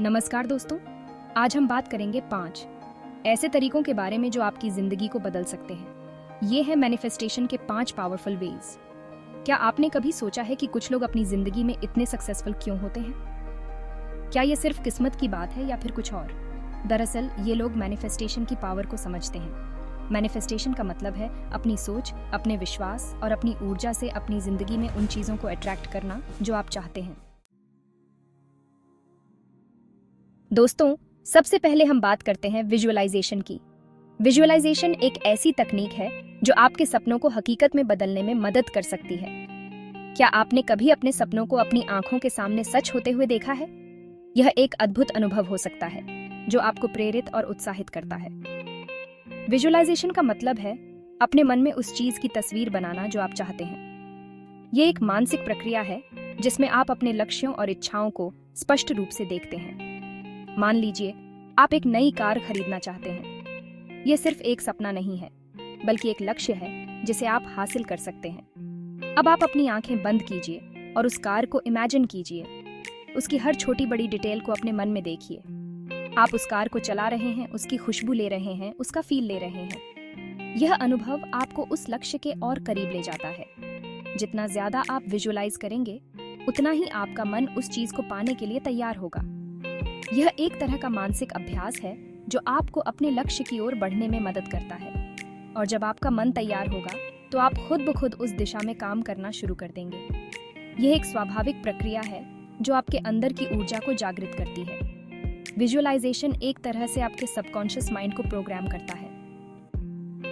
नमस्कार दोस्तों, आज हम बात करेंगे 5 ऐसे तरीकों के बारे में जो आपकी जिंदगी को बदल सकते हैं। ये है मैनिफेस्टेशन के 5 पावरफुल वेज। क्या आपने कभी सोचा है कि कुछ लोग अपनी जिंदगी में इतने सक्सेसफुल क्यों होते हैं? क्या ये सिर्फ किस्मत की बात है या फिर कुछ और? दरअसल ये लोग मैनिफेस्टेशन की पावर को समझते हैं। मैनिफेस्टेशन का मतलब है अपनी सोच, अपने विश्वास और अपनी ऊर्जा से अपनी जिंदगी में उन चीजों को अट्रैक्ट करना जो आप चाहते हैं। दोस्तों, सबसे पहले हम बात करते हैं विजुअलाइजेशन की। विजुअलाइजेशन एक ऐसी तकनीक है जो आपके सपनों को हकीकत में बदलने में मदद कर सकती है। क्या आपने कभी अपने सपनों को अपनी आंखों के सामने सच होते हुए देखा है? यह एक अद्भुत अनुभव हो सकता है जो आपको प्रेरित और उत्साहित करता है। विजुअलाइजेशन का मतलब है अपने मन में उस चीज की तस्वीर बनाना जो आप चाहते हैं। यह एक मानसिक प्रक्रिया है जिसमें आप अपने लक्ष्यों और इच्छाओं को स्पष्ट रूप से देखते हैं। मान लीजिए आप एक नई कार खरीदना चाहते हैं। यह सिर्फ एक सपना नहीं है, बल्कि एक लक्ष्य है जिसे आप हासिल कर सकते हैं। अब आप अपनी आंखें बंद कीजिए और उस कार को इमेजिन कीजिए। उसकी हर छोटी बड़ी डिटेल को अपने मन में देखिए। आप उस कार को चला रहे हैं, उसकी खुशबू ले रहे हैं, उसका फील ले रहे हैं। यह अनुभव आपको उस लक्ष्य के और करीब ले जाता है। जितना ज्यादा आप विजुअलाइज करेंगे, उतना ही आपका मन उस चीज को पाने के लिए तैयार होगा। यह एक तरह का मानसिक अभ्यास है जो आपको अपने लक्ष्य की ओर बढ़ने में मदद करता है। और जब आपका मन तैयार होगा तो आप खुद ब खुद उस दिशा में काम करना शुरू कर देंगे। यह एक स्वाभाविक प्रक्रिया है जो आपके अंदर की ऊर्जा को जागृत करती है। विजुअलाइजेशन एक तरह से आपके सबकॉन्शियस माइंड को प्रोग्राम करता है।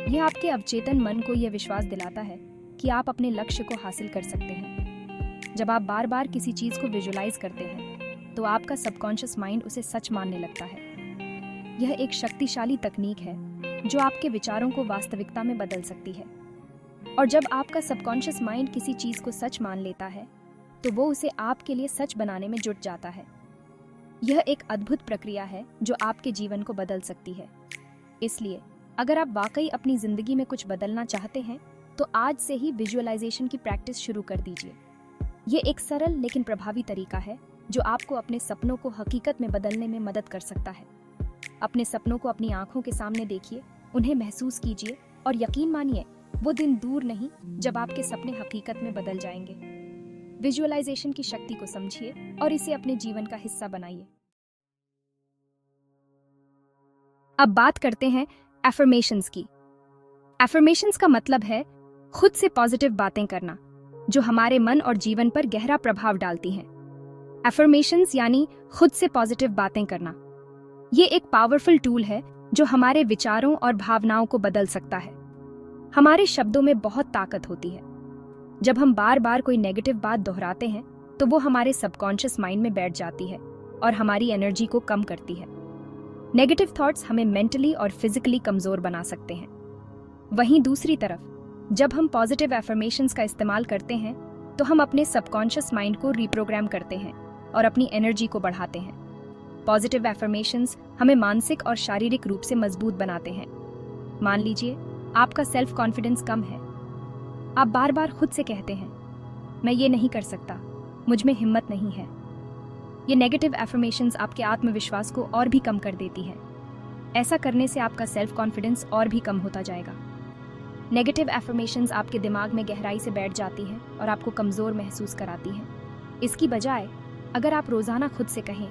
यह आपके अवचेतन मन को यह विश्वास दिलाता है कि आप अपने लक्ष्य को हासिल कर सकते हैं। जब आप बार बार किसी चीज को विजुअलाइज करते हैं तो आपका सबकॉन्शियस माइंड उसे सच मानने लगता है। यह एक शक्तिशाली तकनीक है जो आपके विचारों को वास्तविकता में बदल सकती है। और जब आपका सबकॉन्शियस माइंड किसी चीज को सच मान लेता है तो वो उसे आपके लिए सच बनाने में जुट जाता है। यह एक अद्भुत प्रक्रिया है जो आपके जीवन को बदल सकती है। इसलिए अगर आप वाकई अपनी जिंदगी में कुछ बदलना चाहते हैं तो आज से ही विजुअलाइजेशन की प्रैक्टिस शुरू कर दीजिए। ये एक सरल लेकिन प्रभावी तरीका है जो आपको अपने सपनों को हकीकत में बदलने में मदद कर सकता है। अपने सपनों को अपनी आंखों के सामने देखिए, उन्हें महसूस कीजिए और यकीन मानिए वो दिन दूर नहीं जब आपके सपने हकीकत में बदल जाएंगे। विजुअलाइजेशन की शक्ति को समझिए और इसे अपने जीवन का हिस्सा बनाइए। अब बात करते हैं एफर्मेशंस की। एफर्मेशंस का मतलब है खुद से पॉजिटिव बातें करना जो हमारे मन और जीवन पर गहरा प्रभाव डालती हैं। एफर्मेशंस यानी खुद से पॉजिटिव बातें करना। ये एक पावरफुल टूल है जो हमारे विचारों और भावनाओं को बदल सकता है। हमारे शब्दों में बहुत ताकत होती है। जब हम बार बार कोई नेगेटिव बात दोहराते हैं तो वो हमारे सबकॉन्शियस माइंड में बैठ जाती है और हमारी एनर्जी को कम करती है। नेगेटिव थॉट्स हमें मेंटली और फिजिकली कमजोर बना सकते हैं। वहीं दूसरी तरफ जब हम पॉजिटिव एफर्मेशंस का इस्तेमाल करते हैं तो हम अपने सबकॉन्शियस माइंड को रिप्रोग्राम करते हैं और अपनी एनर्जी को बढ़ाते हैं। पॉजिटिव एफर्मेशंस हमें मानसिक और शारीरिक रूप से मजबूत बनाते हैं। मान लीजिए आपका सेल्फ कॉन्फिडेंस कम है। आप बार बार खुद से कहते हैं, मैं ये नहीं कर सकता, मुझ में हिम्मत नहीं है। ये नेगेटिव एफर्मेशंस आपके आत्मविश्वास को और भी कम कर देती है। ऐसा करने से आपका सेल्फ कॉन्फिडेंस और भी कम होता जाएगा। नेगेटिव एफर्मेशंस आपके दिमाग में गहराई से बैठ जाती हैं और आपको कमज़ोर महसूस कराती हैं। इसकी बजाय अगर आप रोज़ाना खुद से कहें,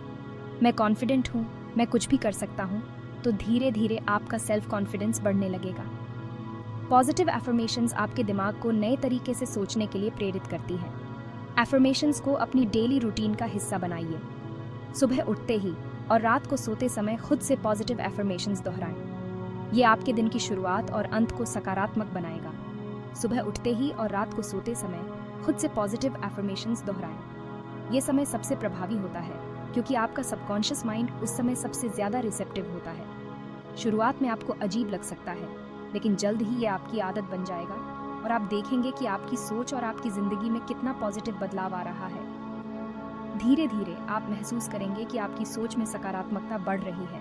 मैं कॉन्फिडेंट हूँ, मैं कुछ भी कर सकता हूँ, तो धीरे धीरे आपका सेल्फ कॉन्फिडेंस बढ़ने लगेगा। पॉजिटिव एफर्मेशंस आपके दिमाग को नए तरीके से सोचने के लिए प्रेरित करती हैं। एफर्मेशंस को अपनी डेली रूटीन का हिस्सा बनाइए। सुबह उठते ही और रात को सोते समय खुद से पॉजिटिव एफर्मेशंस दोहराएं। ये आपके दिन की शुरुआत और अंत को सकारात्मक बनाएगा। सुबह उठते ही और रात को सोते समय खुद से पॉजिटिव एफर्मेशंस दोहराएं। ये समय सबसे प्रभावी होता है क्योंकि आपका सबकॉन्शियस माइंड उस समय सबसे ज्यादा रिसेप्टिव होता है। शुरुआत में आपको अजीब लग सकता है, लेकिन जल्द ही ये आपकी आदत बन जाएगा और आप देखेंगे कि आपकी सोच और आपकी जिंदगी में कितना पॉजिटिव बदलाव आ रहा है। धीरे धीरे आप महसूस करेंगे कि आपकी सोच में सकारात्मकता बढ़ रही है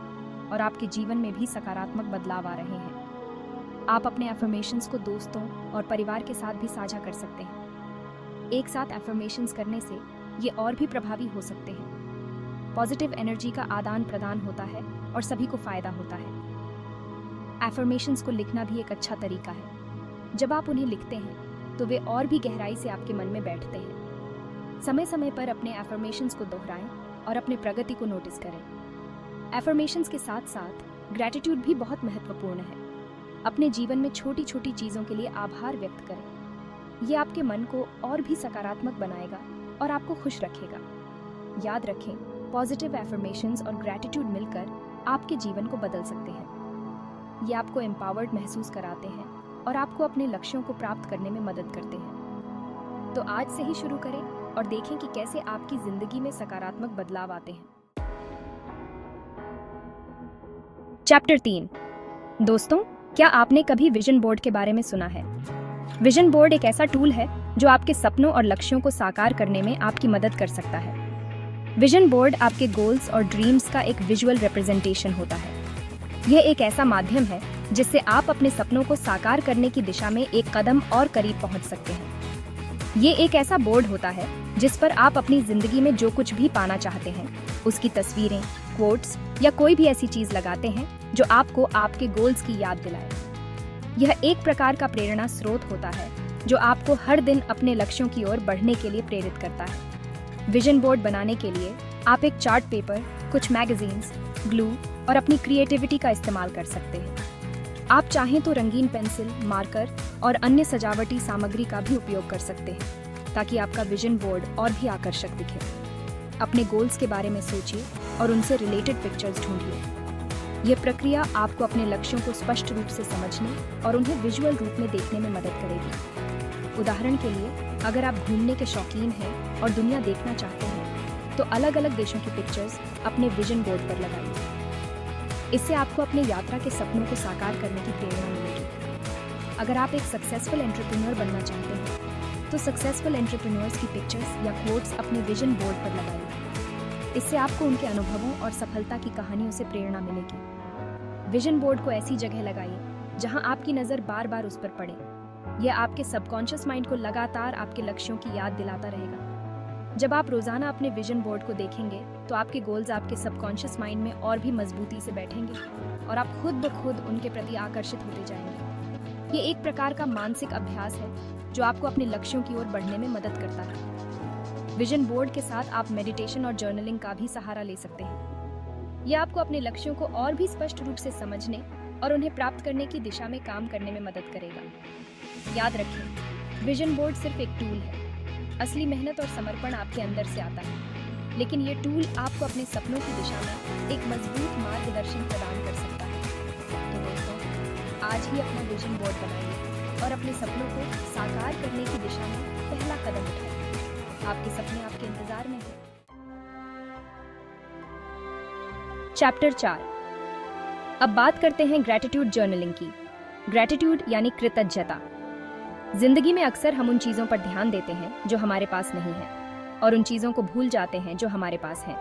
और आपके जीवन में भी सकारात्मक बदलाव आ रहे हैं। आप अपने एफर्मेशंस को दोस्तों और परिवार के साथ भी साझा कर सकते हैं। एक साथ एफर्मेशंस करने से ये और भी प्रभावी हो सकते हैं। पॉजिटिव एनर्जी का आदान प्रदान होता है और सभी को फायदा होता है। एफर्मेशंस को लिखना भी एक अच्छा तरीका है। जब आप उन्हें लिखते हैं तो वे और भी गहराई से आपके मन में बैठते हैं। समय समय पर अपने एफर्मेशंस को दोहराएं और अपने प्रगति को नोटिस करें। एफर्मेशंस के साथ साथ ग्रैटिट्यूड भी बहुत महत्वपूर्ण है। अपने जीवन में छोटी छोटी चीज़ों के लिए आभार व्यक्त करें। ये आपके मन को और भी सकारात्मक बनाएगा और आपको खुश रखेगा। याद रखें, पॉजिटिव एफर्मेशंस और ग्रैटिट्यूड मिलकर आपके जीवन को बदल सकते हैं। ये आपको एम्पावर्ड महसूस कराते हैं और आपको अपने लक्ष्यों को प्राप्त करने में मदद करते हैं। तो आज से ही शुरू करें और देखें कि कैसे आपकी जिंदगी में सकारात्मक बदलाव आते हैं। चैप्टर 3। दोस्तों, क्या आपने कभी विजन बोर्ड के बारे में सुना है? विजन बोर्ड एक ऐसा टूल है जो आपके सपनों और लक्ष्यों को साकार करने में आपकी मदद कर सकता है। विजन बोर्ड आपके गोल्स और ड्रीम्स का एक विजुअल रिप्रेजेंटेशन होता है। यह एक ऐसा माध्यम है जिससे आप अपने सपनों को साकार करने की दिशा में एक कदम और करीब पहुंच सकते हैं। ये एक ऐसा बोर्ड होता है जिस पर आप अपनी जिंदगी में जो कुछ भी पाना चाहते हैं, उसकी तस्वीरें, क्वोट्स या कोई भी ऐसी चीज लगाते हैं जो आपको आपके गोल्स की याद दिलाए। यह एक प्रकार का प्रेरणा स्रोत होता है जो आपको हर दिन अपने लक्ष्यों की ओर बढ़ने के लिए प्रेरित करता है। विजन बोर्ड बनाने के लिए आप एक चार्ट पेपर, कुछ मैगजीन्स, ग्लू और अपनी क्रिएटिविटी का इस्तेमाल कर सकते हैं। आप चाहें तो रंगीन पेंसिल, मार्कर और अन्य सजावटी सामग्री का भी उपयोग कर सकते हैं ताकि आपका विजन बोर्ड और भी आकर्षक दिखे। अपने गोल्स के बारे में सोचिए और उनसे रिलेटेड पिक्चर्स ढूंढिए। यह प्रक्रिया आपको अपने लक्ष्यों को स्पष्ट रूप से समझने और उन्हें विजुअल रूप में देखने में मदद करेगी। उदाहरण के लिए, अगर आप घूमने के शौकीन हैं और दुनिया देखना चाहते हैं, तो अलग अलग देशों की पिक्चर्स अपने विजन बोर्ड पर लगाइए। इससे आपको अपने यात्रा के सपनों को साकार करने की प्रेरणा मिलेगी। अगर आप एक सक्सेसफुल एंटरप्रेन्योर बनना चाहते हैं, तो सक्सेसफुल एंटरप्रेन्योर्स की पिक्चर्स या कोट्स अपने विजन बोर्ड पर लगाइए। इससे आपको उनके अनुभवों और सफलता की कहानियों से प्रेरणा मिलेगी। विजन बोर्ड को ऐसी जगह लगाइए जहां आपकी नज़र बार बार उस पर पड़े। यह आपके सबकॉन्शियस माइंड को लगातार आपके लक्ष्यों की याद दिलाता रहेगा। जब आप रोजाना अपने विजन बोर्ड को देखेंगे तो आपके गोल्स आपके सबकॉन्शियस माइंड में और भी मजबूती से बैठेंगे और आप खुद ब खुद उनके प्रति आकर्षित होते जाएंगे। ये एक प्रकार का मानसिक अभ्यास है जो आपको अपने लक्ष्यों की ओर बढ़ने में मदद करता है। विजन बोर्ड के साथ आप मेडिटेशन और जर्नलिंग का भी सहारा ले सकते हैं। यह आपको अपने लक्ष्यों को और भी स्पष्ट रूप से समझने और उन्हें प्राप्त करने की दिशा में काम करने में मदद करेगा। याद रखें, विजन बोर्ड सिर्फ एक टूल है। असली मेहनत और समर्पण आपके अंदर से आता है, लेकिन ये टूल आपको अपने सपनों की दिशा में एक मजबूत मार्गदर्शन प्रदान कर सकता है। तो दोस्तों, आज ही अपना विजन बोर्ड बनाइए और अपने सपनों को साकार करने की दिशा में पहला कदम उठाइए। आपके सपने आपके इंतजार में हैं। चैप्टर 4। अब बात करते हैं ग्रैटिट्यूड जर्नलिंग की। ग्रैटिट्यूड यानी कृतज्ञता। जिंदगी में अक्सर हम उन चीजों पर ध्यान देते हैं जो हमारे पास नहीं है और उन चीजों को भूल जाते हैं जो हमारे पास हैं।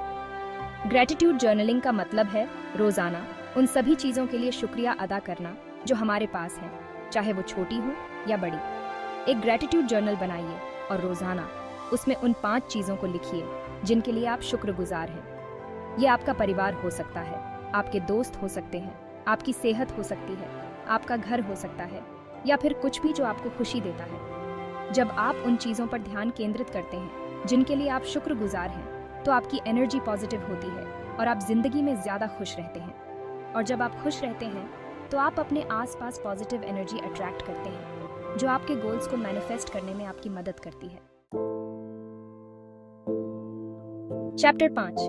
ग्रैटिट्यूड जर्नलिंग का मतलब है रोजाना उन सभी चीजों के लिए शुक्रिया अदा करना जो हमारे पास है, चाहे वो छोटी हो या बड़ी। एक ग्रैटिट्यूड जर्नल बनाइए और रोजाना उसमें उन 5 चीजों को लिखिए जिनके लिए आप शुक्रगुजार हैं। ये आपका परिवार हो सकता है, आपके दोस्त हो सकते हैं, आपकी सेहत हो सकती है, आपका घर हो सकता है या फिर कुछ भी जो आपको खुशी देता है। जब आप उन चीजों पर ध्यान केंद्रित करते हैं जिनके लिए आप शुक्रगुजार हैं, तो आपकी एनर्जी पॉजिटिव होती है और आप जिंदगी में ज्यादा खुश रहते हैं। और जब आप खुश रहते हैं तो आप अपने आसपास पॉजिटिव एनर्जी अट्रैक्ट करते हैं जो आपके गोल्स को मैनिफेस्ट करने में आपकी मदद करती है। चैप्टर 5।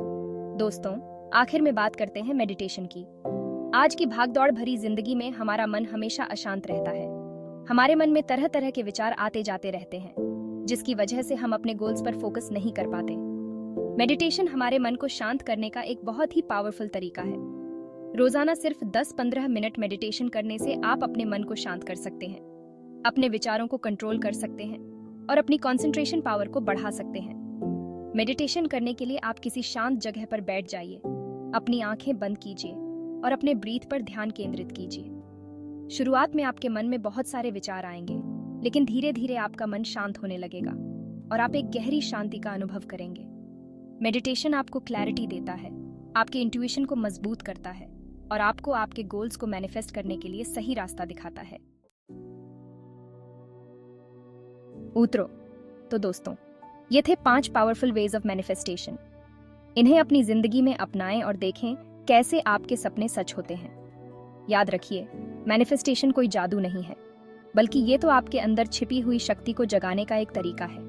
दोस्तों, आखिर में बात करते हैं मेडिटेशन की। आज की भागदौड़ भरी जिंदगी में हमारा मन हमेशा अशांत रहता है। हमारे मन में तरह तरह के विचार आते जाते रहते हैं, जिसकी वजह से हम अपने गोल्स पर फोकस नहीं कर पाते। मेडिटेशन हमारे मन को शांत करने का एक बहुत ही पावरफुल तरीका है। रोजाना सिर्फ 10-15 मिनट मेडिटेशन करने से आप अपने मन को शांत कर सकते हैं, अपने विचारों को कंट्रोल कर सकते हैं और अपनी कंसंट्रेशन पावर को बढ़ा सकते हैं। मेडिटेशन करने के लिए आप किसी शांत जगह पर बैठ जाइए, अपनी आंखें बंद कीजिए और अपने ब्रीथ पर ध्यान केंद्रित कीजिए। शुरुआत में आपके मन में बहुत सारे विचार आएंगे, लेकिन धीरे धीरे आपका मन शांत होने लगेगा और आप एक गहरी शांति का अनुभव करेंगे। मेडिटेशन आपको क्लैरिटी देता है, आपके इंट्यूशन को मजबूत करता है और आपको आपके गोल्स को मैनिफेस्ट करने के लिए सही रास्ता दिखाता है। उतरो। तो दोस्तों, ये थे 5 पावरफुल वेज ऑफ मैनिफेस्टेशन। इन्हें अपनी जिंदगी में अपनाएं और देखें कैसे आपके सपने सच होते हैं। याद रखिए, मैनिफेस्टेशन कोई जादू नहीं है, बल्कि ये तो आपके अंदर छिपी हुई शक्ति को जगाने का एक तरीका है।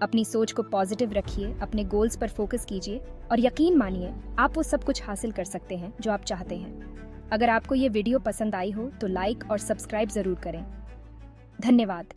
अपनी सोच को पॉजिटिव रखिए, अपने गोल्स पर फोकस कीजिए और यकीन मानिए आप वो सब कुछ हासिल कर सकते हैं जो आप चाहते हैं। अगर आपको ये वीडियो पसंद आई हो तो लाइक और सब्सक्राइब जरूर करें। धन्यवाद।